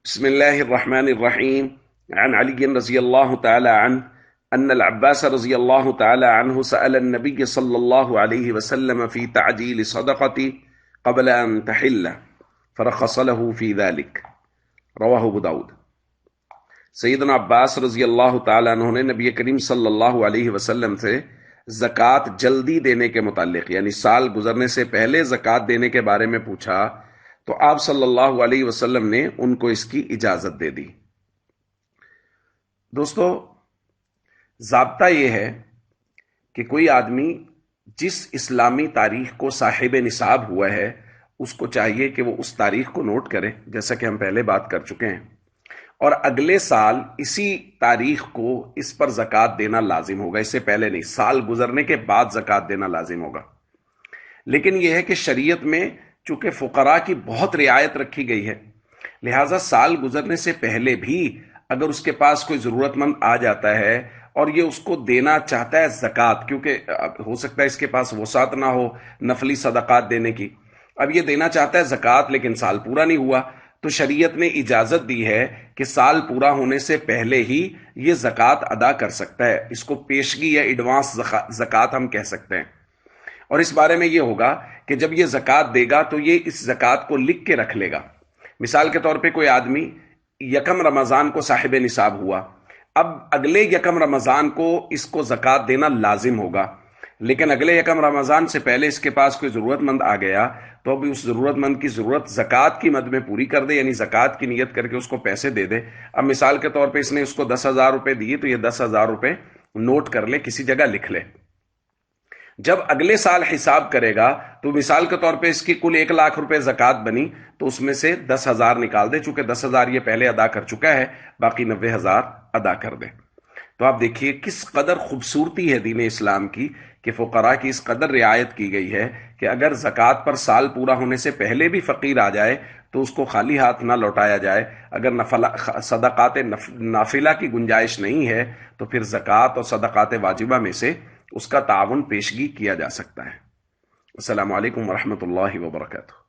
بسم الله الرحمن الرحيم. عن علي رضي الله تعالى عنه أن العباس رضي الله تعالى عنه سأل النبي صلى الله عليه وسلم في تعجيل صدقته قبل أن تحل فرخص له في ذلك. رواہ ابو داؤد۔ سیدنا عباس رضی اللہ تعالیٰ عنہ نے نبی کریم صلی اللہ علیہ وسلم سے زکوٰۃ جلدی دینے کے متعلق، یعنی سال گزرنے سے پہلے زکوٰۃ دینے کے بارے میں پوچھا تو آپ صلی اللہ علیہ وسلم نے ان کو اس کی اجازت دے دی۔ دوستو، ضابطہ یہ ہے کہ کوئی آدمی جس اسلامی تاریخ کو صاحب نصاب ہوا ہے اس کو چاہیے کہ وہ اس تاریخ کو نوٹ کرے، جیسا کہ ہم پہلے بات کر چکے ہیں، اور اگلے سال اسی تاریخ کو اس پر زکوٰۃ دینا لازم ہوگا۔ اس سے پہلے نہیں، سال گزرنے کے بعد زکوٰۃ دینا لازم ہوگا۔ لیکن یہ ہے کہ شریعت میں چونکہ فقراء کی بہت رعایت رکھی گئی ہے، لہٰذا سال گزرنے سے پہلے بھی اگر اس کے پاس کوئی ضرورت مند آ جاتا ہے اور یہ اس کو دینا چاہتا ہے زکوٰۃ، کیونکہ ہو سکتا ہے اس کے پاس وسعت نہ ہو نفلی صدقات دینے کی، اب یہ دینا چاہتا ہے زکوٰۃ لیکن سال پورا نہیں ہوا، تو شریعت نے اجازت دی ہے کہ سال پورا ہونے سے پہلے ہی یہ زکوٰۃ ادا کر سکتا ہے۔ اس کو پیشگی یا ایڈوانس زکوٰۃ ہم کہہ سکتے ہیں۔ اور اس بارے میں یہ ہوگا کہ جب یہ زکوٰۃ دے گا تو یہ اس زکوٰۃ کو لکھ کے رکھ لے گا۔ مثال کے طور پہ کوئی آدمی یکم رمضان کو صاحب نصاب ہوا، اب اگلے یکم رمضان کو اس کو زکوٰۃ دینا لازم ہوگا، لیکن اگلے یکم رمضان سے پہلے اس کے پاس کوئی ضرورت مند آ گیا تو اب اس ضرورت مند کی ضرورت زکوٰۃ کی مد میں پوری کر دے، یعنی زکوٰۃ کی نیت کر کے اس کو پیسے دے دے۔ اب مثال کے طور پہ اس نے اس کو 10,000 روپے دیے تو یہ 10,000 روپے نوٹ کر لے، کسی جگہ لکھ لے۔ جب اگلے سال حساب کرے گا تو مثال کے طور پہ اس کی کل 1,00,000 روپے زکوٰۃ بنی تو اس میں سے 10,000 نکال دے، چونکہ 10,000 یہ پہلے ادا کر چکا ہے، باقی 90,000 ادا کر دے۔ تو آپ دیکھیے کس قدر خوبصورتی ہے دین اسلام کی کہ فقراء کی اس قدر رعایت کی گئی ہے کہ اگر زکوٰۃ پر سال پورا ہونے سے پہلے بھی فقیر آ جائے تو اس کو خالی ہاتھ نہ لوٹایا جائے۔ اگر صدقات نافلہ کی گنجائش نہیں ہے تو پھر زکوٰۃ اور صدقات واجبہ میں سے اس کا تعاون پیشگی کیا جا سکتا ہے۔ السلام علیکم ورحمۃ اللہ وبرکاتہ۔